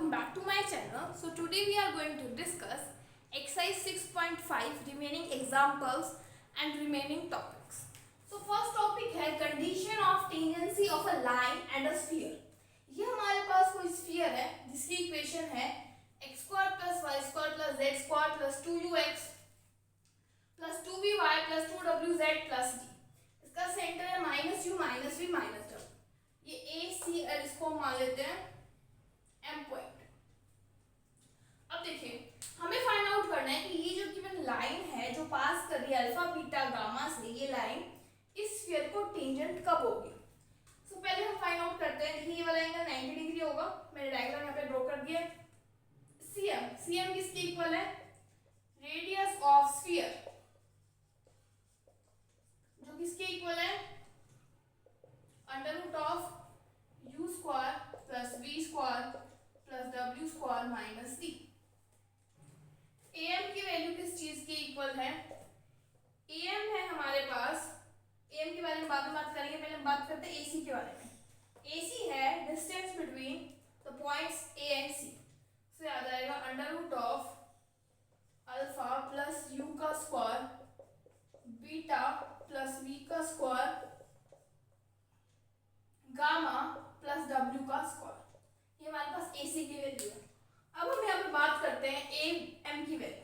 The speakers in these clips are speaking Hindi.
welcome back to my channel. So today we are going to discuss exercise 6.5 remaining examples and remaining topics. So first topic है condition of tangency of a line and a sphere. ये हमारे पास कोई sphere है जिसकी equation है x squared plus y squared plus z squared plus 2ux plus 2by plus 2wz plus d. इसका सेंटर है minus u minus v minus w. ये ए सी और इसको मान लेते हैं एम पॉइंट. अब देखिए हमें फाइंड आउट करना है कि ये जो गिवन लाइन है जो पास कर रही है अल्फा बीटा गामा से, ये लाइन इस स्फीयर को टेंजेंट कब होगी. सो पहले हम फाइंड आउट करते हैं. देखिए ये वाला एंगल 90 डिग्री होगा. मैंने डायग्राम यहाँ पे ड्रॉ कर दिया. सीएम किसके इक्वल है? रेडियस ऑफ स्फीयर, जो किसके इक्वल है? Under root of u square plus v square plus w square minus d. am की वैल्यू किस चीज के इक्वल है? am है हमारे पास. am के बारे में बाद में बात करेंगे, पहले हम बात करते हैं ac के बारे में. ac है distance between the points a and c. So याद आएगा under root of alpha plus u का स्क्वायर बीटा प्लस v का स्क्वायर गामा प्लस w का स्क्वायर. ये हमारे पास AC की वैल्यू है. अब हम यहाँ पे बात करते हैं AM की वैल्यू.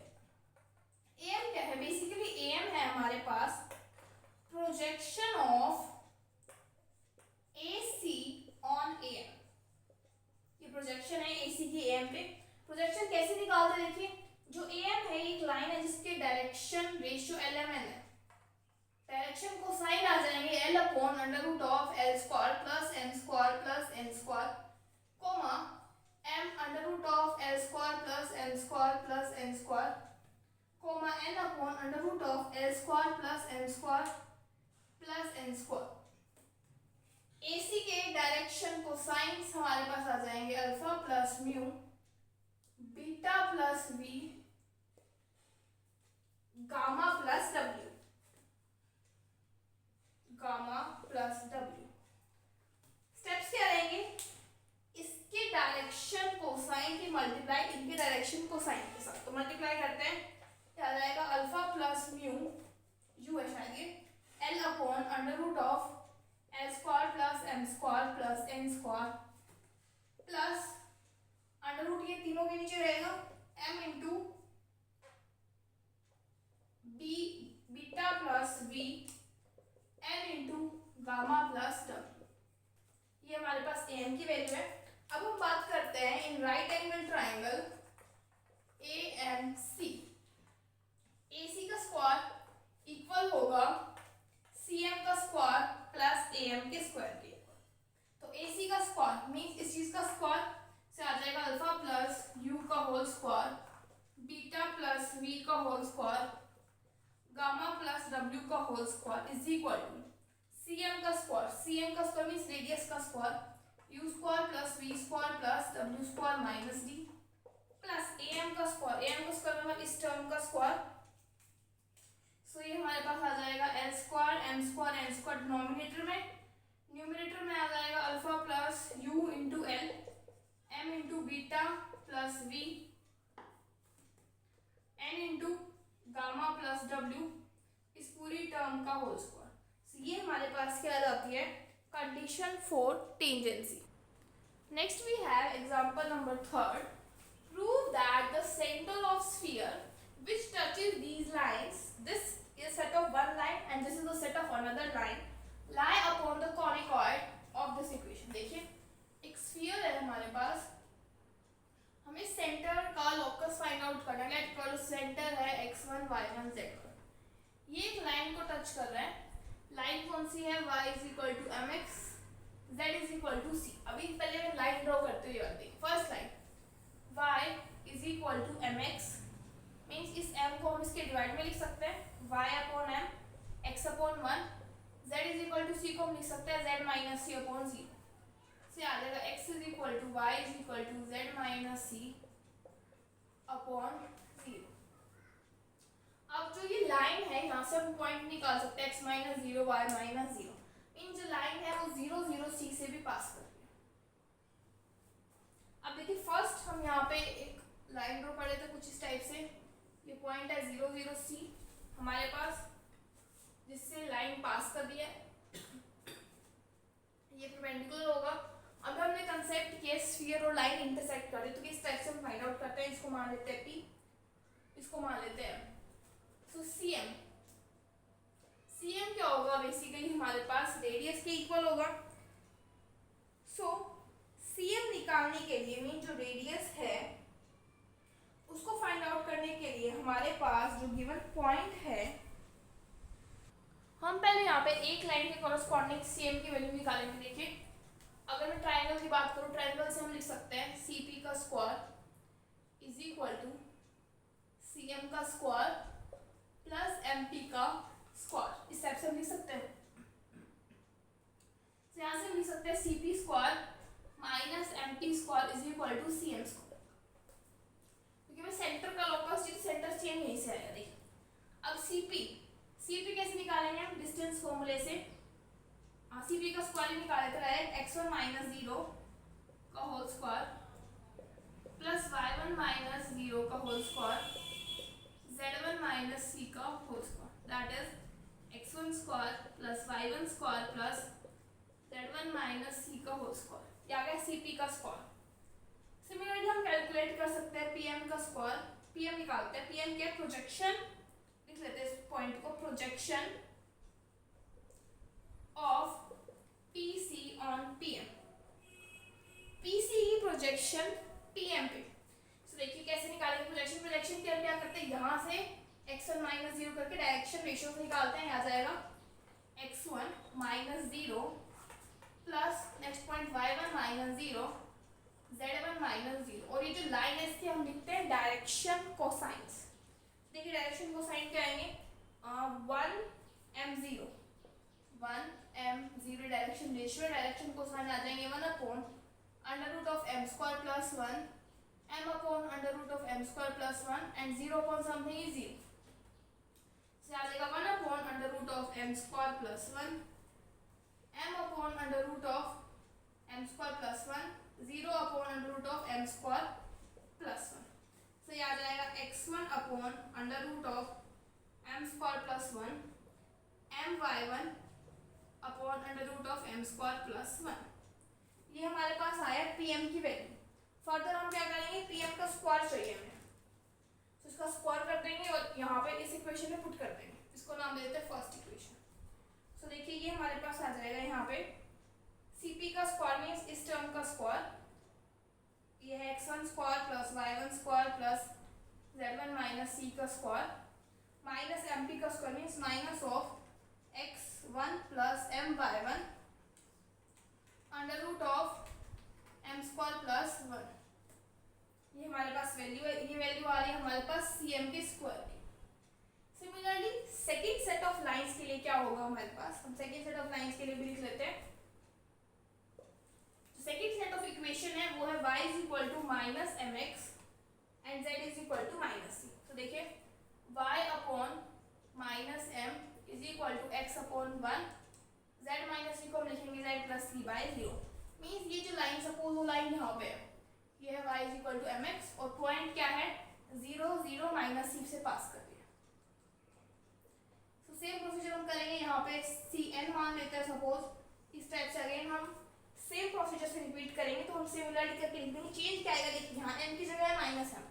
AM क्या है? बेसिकली AM है हमारे पास projection of AC on AM. ये प्रोजेक्शन है AC की AM पे. प्रोजेक्शन कैसे निकालते हैं? देखिए जो AM है एक लाइन है जिसके डायरेक्शन रेशियो LMN है. डायरेक्शन को साइन आ जाएंगे L upon under root of L square plus n square plus n square comma m under root of L square plus n square plus n square comma n upon under root of L square plus n square plus n square. AC के डायरेक्शन को साइंस हमारे पास आ जाएंगे alpha plus mu beta plus v gamma plus w. Gamma plus w. Steps क्या रहेंगे? इसके डायरेक्शन को साइन की मल्टीप्लाई इनके डायरेक्शन को साइन के साथ. तो मल्टीप्लाई करते हैं, क्या आ जाएगा? अल्फा प्लस म्यू यू है शायद ये L upon under root of L square plus M square plus N square plus under root ये तीनों के नीचे रहेगा M into B beta plus V n into gamma plus w. ये हमारे पास am की वैल्यू है. अब हम बात करते हैं in right angle triangle AMC. AC का स्क्वायर इक्वल होगा CM का स्क्वायर प्लस AM के स्क्वायर के. तो AC का स्क्वायर मींस इस चीज का स्क्वायर से आ जाएगा अल्फा प्लस u का whole square beta plus v का whole square gamma plus w का whole square is equal to cm का स्क्वायर. cm का स्क्वायर मींस रेडियस का square u square plus v square plus w square minus d plus am का स्क्वायर. am का स्क्वायर मतलब इस टर्म का स्क्वायर. सो ये हमारे पास आ जाएगा l square m square n square denominator में. न्यूमरेटर में आ जाएगा alpha plus u into l m into beta plus v n into gamma plus w इस पूरी टर्म का होल स्क्वायर. ये हमारे पास क्या आ जाती है? Condition for tangency. Next we have example number 3. Prove that the centre of sphere which touches these lines, this is set of one line and this is the set of another line, lie upon the conicoid of this equation. देखिए एक स्फीयर है हमारे पास, हमें सेंटर का लोकस फाइंड आउट करना है. लेट करो सेंटर है x1 y1 z1. ये एक लाइन को टच कर रहा है. लाइन कौन सी है? y is equal to mx, z is equal to c. अभी पहले मैं लाइन ड्रॉ करते हुए आती हूँ. First line y is equal to mx means इस m को हम इसके डिवाइड में लिख सकते हैं y upon m x upon 1. z is equal to c को हम लिख सकते हैं z माइनस c अपॉन 0. से आ जाएगा x is equal to y is equal to z minus c upon 0. अब जो ये लाइन है यहाँ से हम पॉइंट निकाल सकते हैं x माइनस 0 y माइनस 0. इन जो लाइन है वो 0 0 c से भी पास कर रही है. अब देखिए फर्स्ट हम पॉइंट है 0 0 C हमारे पास, जिससे लाइन पास कर दिया, ये परपेंडिकुलर होगा। अब हमने कंसेप्ट किया स्फीयर और लाइन इंटरसेक्ट कर रही, तो किस टाइप से हम फाइंड आउट करते हैं, इसको मान लेते हैं P, इसको मान लेते हैं। सो CM क्या होगा, बेसिकली हमारे पास रेडियस के इक्वल होगा। सो CM निकालने के लिए मीन जो रेडियस है उसको फाइंड आउट करने के लिए हमारे पास जो गिवन पॉइंट है, हम पहले यहाँ पे एक लाइन के कॉरस्पॉन्डिंग CM की वैल्यू निकालेंगे। देखिए अगर मैं ट्राइंगल की बात करूँ, ट्राइंगल से हम लिख सकते हैं CP का square is equal to CM का स्क्वायर प्लस MP का स्क्वायर, इस टाइप से हम लिख सकते हैं। तो यहाँ से हम लिख सकते हैं CP square minus MP square is equal to CM square, क्योंकि मैं सेंटर का लोकस सेंटर चेंज यहीं से आएगा। देखिए अब CP कैसे निकालेंगे हम, डिस्टेंस फॉर्मूले से। CP का स्क्वायर निकाले तो आएगा x1 माइनस 0 का whole square plus y1 minus 0 का whole square z1 minus c का whole square, that is x1 square plus y1 square plus z1 minus c का होल स्क्वायर, ये आ गया CP का स्क्वायर। सिमिलरली हम कैलकुलेट कर सकते हैं PM का स्क्वायर, PM निकालते हैं। PM के प्रोजेक्शन लिख लेते हैं, इस पॉइंट को projection of PC on PM, PC की प्रोजेक्शन PM पे। तो देखिए कैसे निकालेंगे प्रोजेक्शन के क्या करते हैं, यहाँ से x1 माइनस 0 करके डायरेक्शन रेशियो से निकालते हैं। आ जाएगा x1 minus 0 plus next point y1 minus 0 z1 minus 0, और ये जो लाइन है इसकी हम लिखते हैं डायरेक्शन कोसाइंस। देखिए डायरेक्शन कोसाइन क्या आएंगे, 1m0 direction ratio, direction cosine आ जाएंगे 1 upon under root of m square plus 1 m upon under root of m square plus 1 and 0 upon something is 0, से आ जाएगा 1 upon under root of m square plus 1 m upon under root of m square plus 1 0 upon under root of m square plus 1, से आ जाएगा x1 upon under root of m square plus 1 my1 upon under root of m square plus 1। ये हमारे पास आया PM की वैल्यू। फर्दर हम क्या करेंगे, PM का स्क्वायर चाहिए हमें, तो इसका स्क्वायर कर देंगे और यहाँ पे इस इक्वेशन में पुट कर देंगे, इसको नाम देते हैं फर्स्ट इक्वेशन। सो देखिए ये हमारे पास आ जाएगा यहाँ पे CP का स्क्वायर मीन्स इस टर्म का स्क्वायर, ये है x1 square plus y1 square plus z1 minus c का स्क्वायर माइनस MP का square means minus of x1 plus my1 under root of m square plus 1। ये हमारे पास वैल्यू है, ये वैल्यू आ रही है हमारे पास CM के स्क्वायर की। Similarly second set of lines के लिए क्या होगा हमारे पास, हम सेकंड सेट ऑफ लाइंस के लिए भी लिख लेते हैं। सेकंड सेट ऑफ इक्वेशन है वो है y is equal to minus mx and z is equal to minus c। तो देखिए y upon minus m is equal to x upon 1, z minus c को हम लिखेंगे z plus c by 0। Means ये जो लाइन सपोज वो लाइन यहाँ पे है, ये है y is equal to mx और पॉइंट क्या है 0 0 माइनस c से पास कर दिया। तो सेम प्रोसीजर हम करेंगे, यहाँ पे cn मान लेते हैं सपोज, इस टाइप से अगेन हम सेम प्रोसीजर से रिपीट करेंगे। तो हम सिमिलरिटी करके लिख देंगे, चेंज क्या आएगा देखिए, यहाँ m की जगह है माइनस m,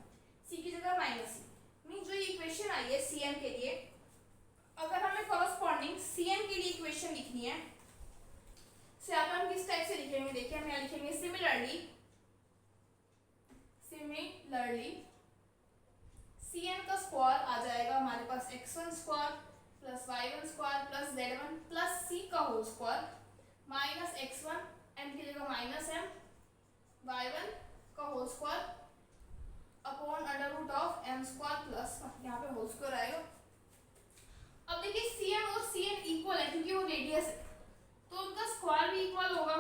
c की जगह माइनस c। मीन्स जो ये इक्वेशन आई है cm के लिए, अगर हमें कॉरस्पॉन्डिंग cm के लिए इक्वेशन लिखनी है तो यहाँ पर हम किस टाइप से लिखेंगे, देखिए हम यहाँ लिखेंगे सिमिलरली cn का स्क्वायर आ जाएगा हमारे पास x1 square plus y1 square plus z1 plus c का whole square minus x1 m की जगह माइनस m y1 का whole square upon under root of m square plus 1, यहाँ पे होल स्क्वायर आएगा। अब देखिए cm और cn इक्वल है क्योंकि वो रेडियस है, तो उनका स्क्वायर भी इक्वल होगा,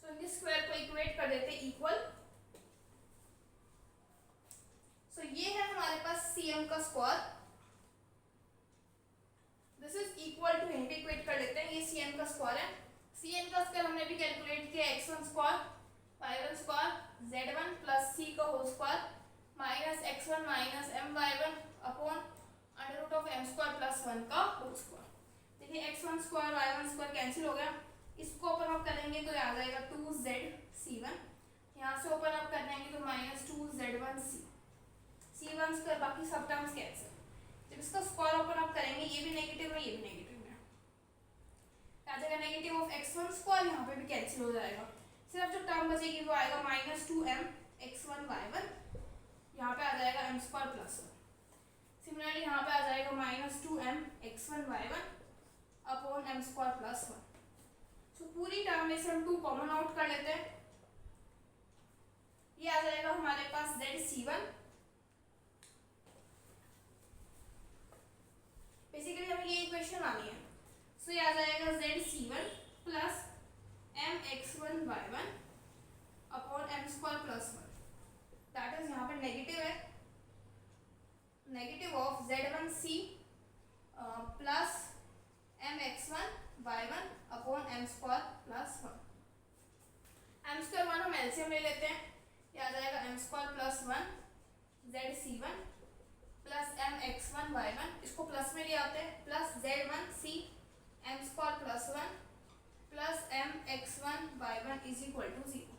तो इनके स्क्वायर को इक्वेट कर देते हैं इक्वल। सो ये है हमारे पास cm का square, this is equal to, यहीं पे इक्वेट कर लेते हैं, ये cm का स्क्वायर है। cn का स्क्वायर हमने भी कैलकुलेट किया x1 square y1 square z1 plus c का whole square minus x1 minus my1 upon under root of m square plus 1 का होल स्क्वायर। देखिए x1 square y1 square cancel हो गया, इसको ओपन अप करेंगे तो आ जाएगा 2zc1, यहाँ से ओपन अप कर देंगे तो माइनस 2z1c, c1 स्क्वायर बाकी सब टर्म्स कैंसिल। जब इसका स्क्वायर ओपन अप करेंगे ये भी नेगेटिव है ये भी नेगेटिव है, आ जाएगा नेगेटिव ऑफ x1 स्क्वायर, यहाँ पे भी कैंसिल हो जाएगा, सिर्फ जो टर्म बचेगी वो आएगा माइनस 2m x1 y1, यहाँ पे आ जाएगा m स्क्वायर प्लस 1। सिमिलरली यहाँ पे आ जाएगा minus 2m x1 y1 upon m square plus 1। तो पूरी टर्म में से हम 2 कॉमन आउट कर लेते हैं, ये आ जाएगा हमारे पास zc1, बेसिकली हमें ये इक्वेशन आनी है, सो ये आ जाएगा zc1 plus mx1 y1 upon m square plus 1, that is यहाँ पर नेगेटिव है, negative of z1c plus mx1 y1 upon m square plus 1। m square 1 हम एलसीएम ले लेते हैं, ये आ जाएगा m square plus 1 zc1 plus mx1 y1, इसको प्लस में ले आते हैं, plus z1c m square plus 1 plus mx1 y1 is equal to 0।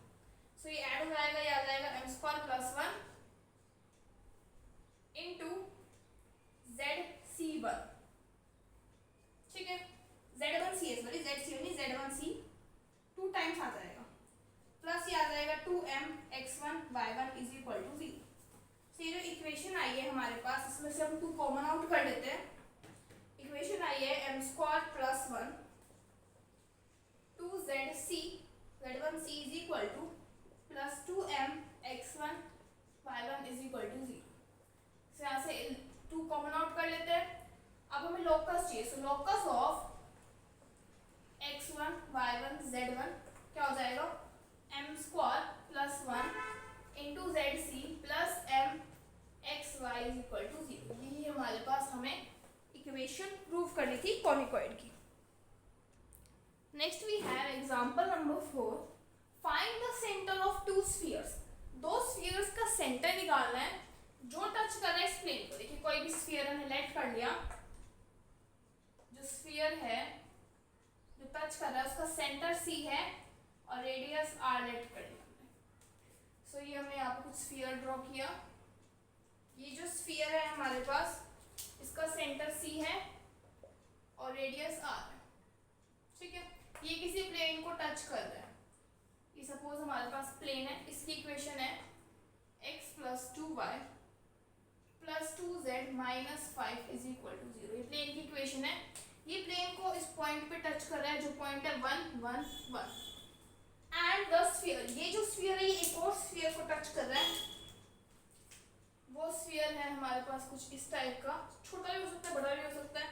So ये ऐड हो जाएगा, ये आ जाएगा m square plus 1 into zc1, ठीक है, z1c सॉरी zc1 नहीं z1c 2 टाइम्स आ जाएगा, प्लस ये आ जाएगा 2mx1 y1 is equal to 0। तो ये जो इक्वेशन आई है हमारे पास, इसमें से हम 2 कॉमन आउट कर लेते हैं, इक्वेशन आई है m square plus 1 2zc z1c is equal to plus 2mx1 y1 is equal to 0। तो यहाँ से 2 कॉमन आउट कर लेते हैं, अब हमें लोकस चाहिए, सो locus of x1 y1 z1 क्या हो जाएगा m square plus 1 into zc plus m x y is equal to 0। यही हमारे पास हमें इक्वेशन प्रूव करनी थी कॉनिकॉइड की। Next we have example number 4, find the centre of 2 spheres. 2 spheres का सेंटर निकालना है जो टच कर रहा है इस प्लेन को। देखिए कोई भी स्फीयर हमने लेट कर लिया, जो स्फीयर है जो टच कर रहा है उसका सेंटर C है और रेडियस R लेट कर लिया हमने। सो ये हमने यहाँ पे कुछ स्फीयर ड्रॉ किया, ये जो स्फीयर है हमारे पास इसका सेंटर C है और रेडियस R है, ठीक है, ये किसी प्लेन को टच कर रहा है, ये सपोज हमारे पास प्लेन है, इसकी इक्वेशन है x plus 2y plus 2z minus 5 is equal to 0। ये प्लेन की इक्वेशन है, ये प्लेन को इस पॉइंट पे टच कर रहा है जो पॉइंट है 1 1 1 एंड द स्फीयर, ये जो स्फीयर है ये एक और स्फीयर को टच कर रहा है, वो स्फीयर है हमारे पास कुछ इस टाइप का, छोटा भी हो सकता है बड़ा भी हो सकता है,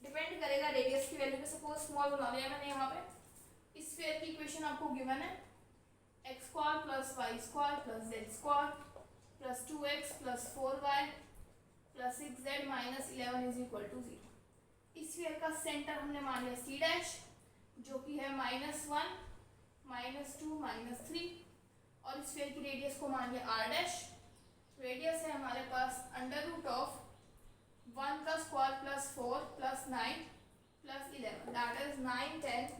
डिपेंड करेगा रेडियस की वैल्यू पे। सपोज स्मॉल बना लिया मैंने यहाँ पे, इस स्फीयर की इक्वेशन आपको गिवन है x square plus y square plus z square plus 2x plus 4y plus 6z minus 11 is equal to 0। इस स्फीयर का सेंटर हमने मान लिया C डैश जो कि है -1 -2 -3 और इस स्फीयर की रेडियस को मान लिया R डैश। रेडियस है हमारे पास अंडर रूट ऑफ 1 का square plus 4 plus 9 plus 11, that is 9 10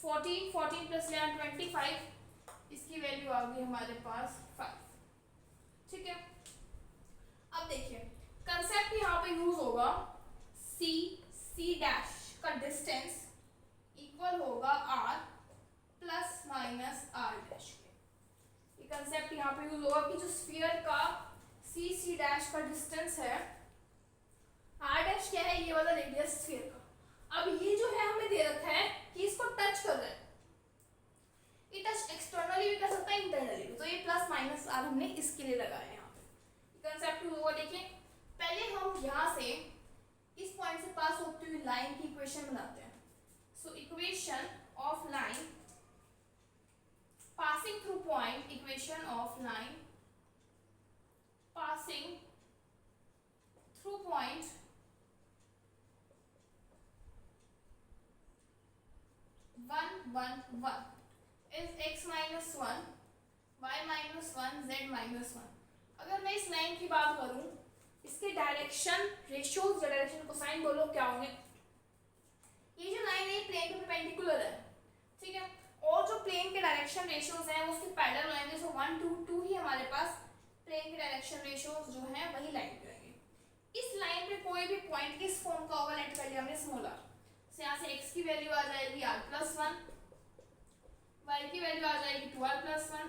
14 14 plus 11 25, इसकी वैल्यू आ गई हमारे पास 5, ठीक है। अब देखिए कंसेप्ट यहाँ पे यूज होगा C डैश का डिस्टेंस इक्वल होगा R plus minus R dash के। ये कंसेप्ट यहाँ पे यूज होगा कि जो स्फीयर का C डैश का डिस्टेंस है, R डैश क्या है, ये वाला रेडियस स्फीयर का। अब ये जो है हमें दे रखा है कि इसको टच कर रहा है, ये टच एक्सटर्नली भी कर सकता है इंटरनली भी, तो ये प्लस माइनस R हमने इसके लिए लगाया है यहाँ पे। कंसेप्ट यूज होगा, देखिए पहले हम यहाँ से इस पॉइंट से पास होती हुई लाइन की इक्वेशन बनाते हैं। So equation of line passing through point, equation of line passing through point one one one is x -1 y -1 z -1। अगर मैं इस लाइन की बात करूं, इसके डायरेक्शन रेशियोज, डायरेक्शन कोसाइन बोलो क्या होंगे, ये जो लाइन है प्लेन के परपेंडिकुलर है, ठीक है, और जो प्लेन के डायरेक्शन रेशियोज हैं वो उसके पैरेलल होंगे, सो 1 2 2 ही हमारे पास प्लेन के डायरेक्शन रेशियोज जो हैं वही लाइन पे होंगे। इस लाइन पे कोई भी पॉइंट किस फॉर्म का होगा, लेट कर लिया हमने स्मॉल r, से यहाँ से x की वैल्यू आ जाएगी r+1, y की वैल्यू आ जाएगी 2r+1,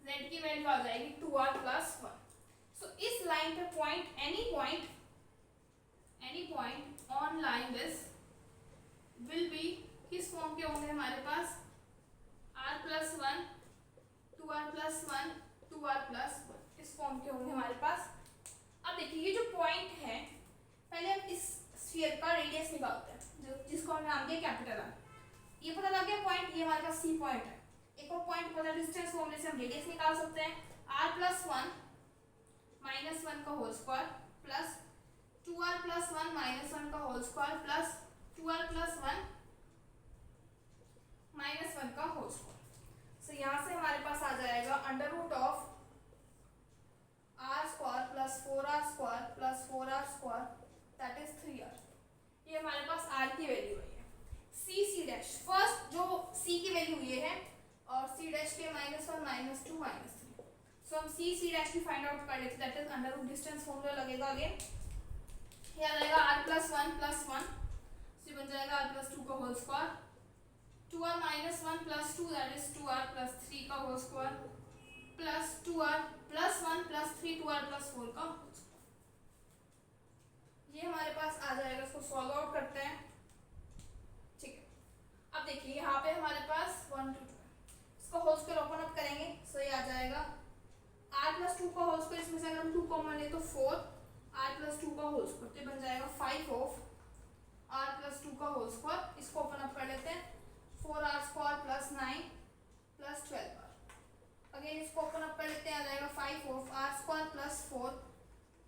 z की वैल्यू आ जाएगी 2r+1। सो इस लाइन पे point, any point on line this will be किस फॉर्म के होंगे हमारे पास, r+1 2r+1 2r+1, इस फॉर्म के होंगे हमारे पास। अब देखिए ये जो पॉइंट है, पहले हम इस स्फीयर का रेडियस निकालते हैं, जिसको हमने नाम दिया कैपिटल आर। ये पता लग गया पॉइंट, ये हमारे पास सी पॉइंट है। एक और पॉइंट पता डिस्टेंस को हमने से हम रेडियस निकाल सकते हैं, r+1 -1 का होल स्क्वायर प्लस 2r+1 -1 का होल स्क्वायर प्लस 2r+1 -1 का होल स्क्वायर। सो यहाँ से हमारे पास आ जाएगा under root of r square plus 4r plus 4r that is 3r। ये हमारे पास r की वैल्यू है। c डैश, फर्स्ट जो c की वैल्यू ये है और c डैश के -1 -2 -3, सो हम c डैश की फाइंड आउट कर लेते हैं, that is under root distance formula लगेगा अगेन, ये आ जाएगा r+1 + 1, so बन जाएगा r+2 का whole square, 2r -1 + 2 that is 2r + 3 का whole square plus 2r + 1 + 3 2r + 4 का होल स्क्वायर। ये हमारे पास आ जाएगा, इसको सॉल्व आउट करते हैं, ठीक है। अब देखिए यहाँ पे हमारे पास 1 2 इसका होल स्क्वायर ओपन अप करेंगे, सो ये आ जाएगा r+2 का होल स्क्वायर, इसमें से अगर हम 2 कॉमन ले तो 4 r+2 का होल स्क्वायर, तो बन जाएगा 5 ऑफ r+2 का होल स्क्वायर। इसको ओपन अप कर लेते हैं, 4r² + 9 + 12r, अगेन इसको ओपन अप कर लेते हैं, आ जाएगा 5 of r² + 4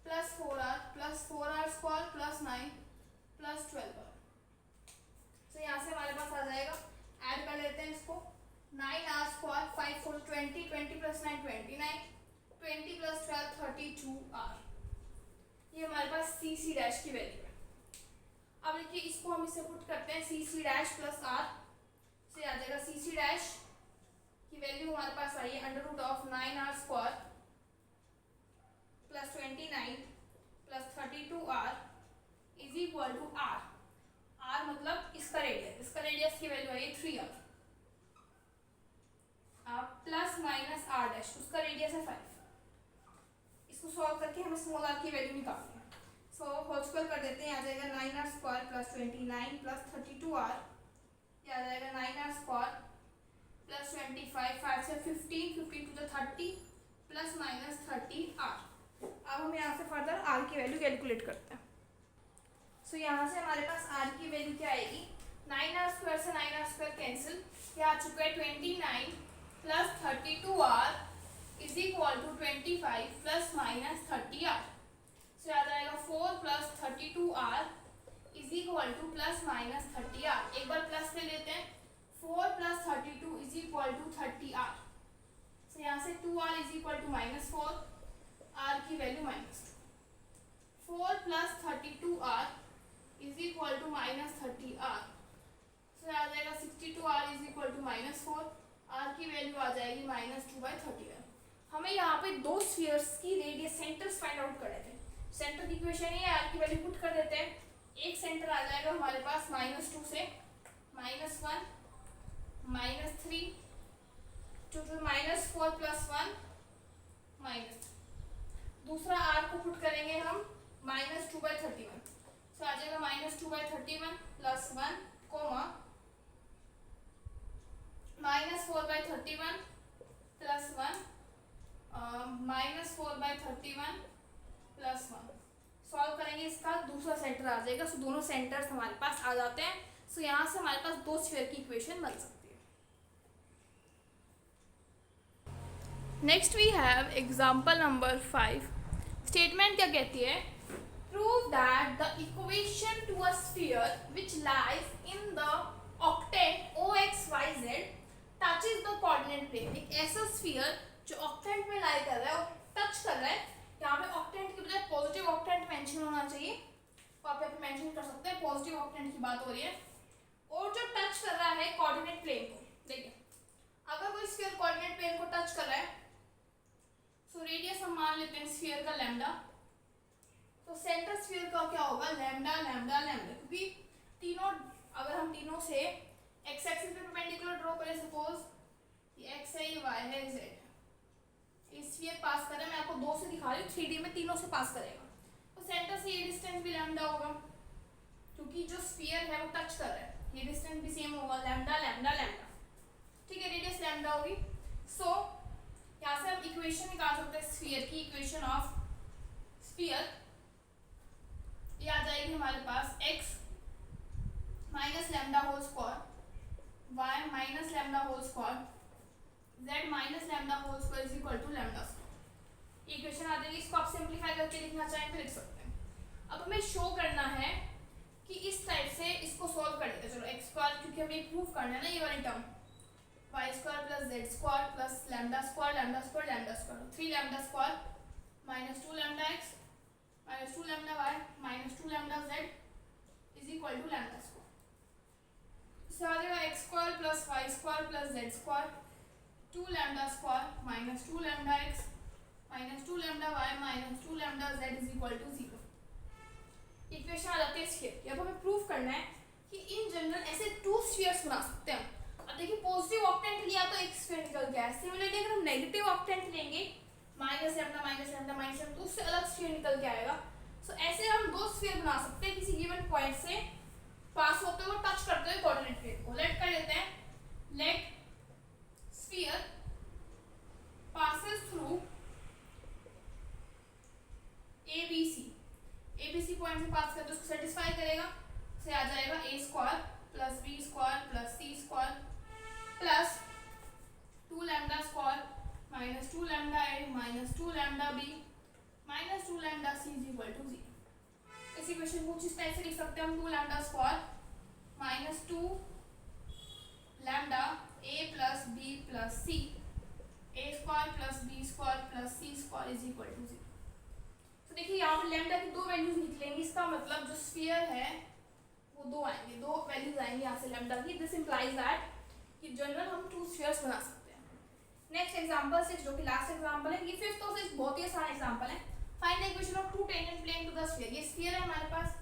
+ 4r + 4r² + 9 + 12r। तो यहाँ से हमारे पास आ जाएगा, ऐड कर लेते हैं इसको, 9r², 5 4 20 20 + 9 29 20 + 12 32r। ये हमारे पास c डैश की वैल्यू है। अब देखिए इसको हम इसे पुट करते हैं, c डैश + r से आ जाएगा, c डैश की वैल्यू हमारे पास आई है under root of 9r² + 29 + 32r is equal to r। r मतलब इसका रेडियस की वैल्यू आई है 3r, plus minus r dash, उसका रेडियस है 5। इसको सॉल्व करके हमें स्मॉल r की वैल्यू निकालनी है, सो होल स्क्वायर कर देते हैं, आ जाएगा 9r² + 29 + 32r, ये आ जाएगा 9r² + 25 5 से 15 15 to the 30 plus minus 30r। अब हम यहाँ से फर्दर r की वैल्यू कैलकुलेट करते हैं, सो यहाँ से हमारे पास r की वैल्यू क्या आएगी, 9r² से 9r² कैंसिल, ये आ चुका है 29 + 32r is equal to 25 plus minus 30r, so आ जाएगा 4 + 32r is equal to plus minus 30r। एक बार प्लस ले लेते हैं, 4 + 32 इज इक्वल टू 30r, सो यहाँ से 2r is equal to -4, r की value -2, 4 + 32r is equal to -30r, so आ जाएगा 62r is equal to -4, r की वैल्यू आ जाएगी -2/31। हमें यहाँ पे दो स्फीयर्स की रेडियस सेंटर्स फाइंड आउट कर रहे थे, सेंटर की इक्वेशन ये है, r की वैल्यू पुट कर देते हैं, एक सेंटर आ जाएगा हमारे पास -2 से -1 -3 टू -4 + 1 -3, दूसरा r को पुट करेंगे हम -2/31, सो आ जाएगा -2/31 + 1 कोमा -4/31 + 1 -4/31 + 1। सॉल्व करेंगे इसका, दूसरा सेंटर आ जाएगा, सो दोनों सेंटर्स हमारे पास आ जाते हैं, सो यहाँ से हमारे पास दो स्फीयर की इक्वेशन बन सकती है। Next we have example number 5। Statement क्या कहती है, prove that the equation to a sphere which lies in the octant OXYZ touches the coordinate plane. एक ऐसा स्फीयर जो ऑक्टेंट में लाई कर रहा है और टच कर रहा है बात हो रही है, और जो टच कर रहा है कोऑर्डिनेट प्लेन को, देखिए अगर कोई स्फीयर कोऑर्डिनेट प्लेन को टच कर रहा है, सो रेडियस हम मान लेते हैं स्फीयर का लैम्डा, तो सेंटर स्फीयर का क्या होगा, लैम्डा लैम्डा लैम्डा, क्योंकि तीनों, अगर हम तीनों से एक्स एक्सिस पे परपेंडिकुलर ड्रॉ करें, सपोज ये एक्स है, ये वाई है, जेड है, स्फीयर पास करें, मैं आपको दो से दिखा रही हूँ, 3D में तीनों से पास करेगा, तो सेंटर से ये डिस्टेंस भी लैम्डा होगा, क्योंकि जो स्फीयर है वो टच कर रहा है, ये डिस्टेंस भी सेम होगा, लैम्डा लैम्डा लैम्डा, ठीक है, रेडियस लैम्डा होगी। सो यहाँ से हम इक्वेशन निकाल सकते हैं स्फीयर की, इक्वेशन ऑफ स्फीयर ये आ जाएगी हमारे पास x minus lambda whole square, y minus lambda whole square, z minus lambda whole square is equal to lambda square. Equation आ जाएगी, इसको आप सिंपलीफाई करके लिखना चाहें तो लिख सकते हैं। अब हमें शो करना है कि इस टाइप से इसको सॉल्व कर देते हैं, चलो x स्क्वायर, क्योंकि हमें प्रूव करना है ना ये वाली term, y square plus z square plus lambda square lambda square lambda square, 3 lambda square minus 2 lambda x minus 2 lambda y minus 2 lambda z is equal to lambda square. इससे आ जाएगा x square plus y square plus z square, 2 lambda square minus 2 lambda x minus 2 lambda y minus 2 lambda z is equal to 0। Equation आ जाती है स्फीयर। अब हमें प्रूव करना है कि इन जनरल ऐसे टू स्फीयर्स बना सकते हैं। अब देखिए पॉजिटिव ऑक्टेंट लिया तो एक स्फीयर निकल गया है, सिमिलरली अगर हम नेगेटिव ऑक्टेंट लेंगे minus lambda minus lambda minus lambda, तो उससे अलग स्फीयर निकल के आएगा। सो ऐसे हम दो स्फीयर बना सकते हैं किसी गिवन पॉइंट से पास होते हुए, टच करते हुए कोऑर्डिनेट प्लेन को। लेट कर लेते हैं, let sphere passes through ABC, ABC point से पास करते उसको सेटिस्फाई करेगा, से आ जाएगा a square plus b square plus c square plus 2 lambda square minus 2 lambda a minus 2 lambda b minus 2 lambda c is equal to 0। इस इक्वेशन को इस टाइप से लिख सकते हैं हम, 2 lambda square minus 2 lambda a plus b plus c, a square plus b square plus c square is equal to 0। तो देखिए यहाँ पे लैम्डा की दो वैल्यूज निकलेंगी, इसका मतलब जो स्फीयर है वो दो आएंगे, दो वैल्यूज आएंगी यहाँ से लैम्डा की। दिस इंप्लाइज दैट कि जनरल हम टू स्फीयर्स बना सकते हैं। नेक्स्ट एग्जांपल 6 जो कि लास्ट एग्जांपल है, ये फिफ्थ और सिक्स्थ बहुत ही आसान एग्जांपल है। Find the equation of two tangent plane to the sphere. ये स्फीयर है हमारे पास,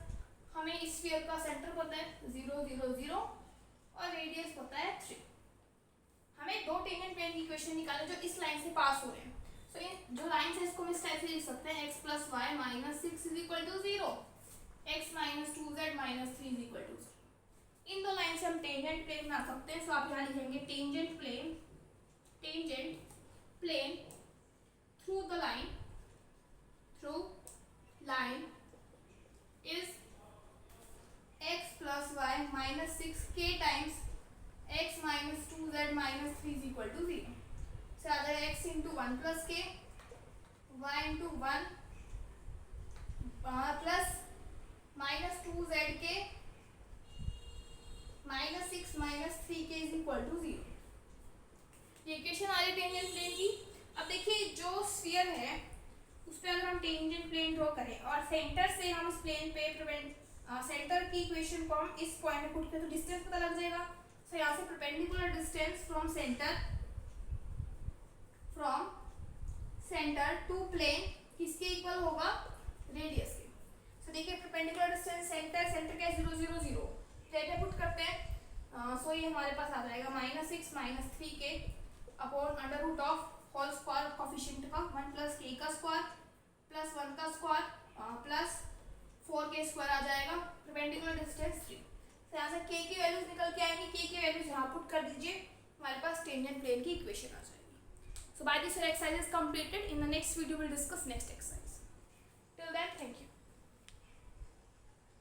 हमें इस स्फीयर का सेंटर पता है 0 0 0 और रेडियस पता है 3। हमें दो टेंजेंट प्लेन की इक्वेशन निकालनी जो इस लाइन से पास हो रहे हैं। सो इन जो लाइन है इसको हम इस टाइप से लिख सकते हैं, x plus y minus 6 is equal to 0, x minus 2z minus 3 is equal to 0। इन दो लाइन से हम टेंजेंट प्लेन बना सकते हैं। सो आप यहाँ लिखेंगे tangent plane through the line is x plus y minus 6k times x minus 2z minus 3 is equal to 0। से आ जाएगा x into 1 plus k, y into 1 plus minus 2z k minus 6 minus 3k is equal to 0। ये इक्वेशन आ रही है टेंजेंट प्लेन की। अब देखिए जो स्फीयर है उस पर अगर हम टेंजेंट प्लेन ड्रॉ करें और सेंटर से हम इस प्लेन पे सेंटर की इक्वेशन को हम इस पॉइंट में पुट करें तो डिस्टेंस पता लग जाएगा। सो यहाँ से perpendicular distance from centre to plane किसके इक्वल होगा, रेडियस के। सो देखिए परपेंडिकुलर डिस्टेंस सेंटर क्या है 0 0 0, प्लेन पे पुट करते हैं। सो ये हमारे पास आ जाएगा minus 6 minus 3k upon under root of whole square coefficient का 1 प्लस k का स्क्वायर प्लस 1 का स्क्वायर प्लस 4k स्क्वायर आ जाएगा, परपेंडिकुलर डिस्टेंस 3। तो यहाँ से k की वैल्यूज निकल के आएंगी, k की वैल्यूज यहाँ पुट कर दीजिए, हमारे पास टेंजेंट प्लेन की इक्वेशन आ जाएगी। So by this your exercise is completed. In the next video we'll discuss next exercise. Till then, thank you.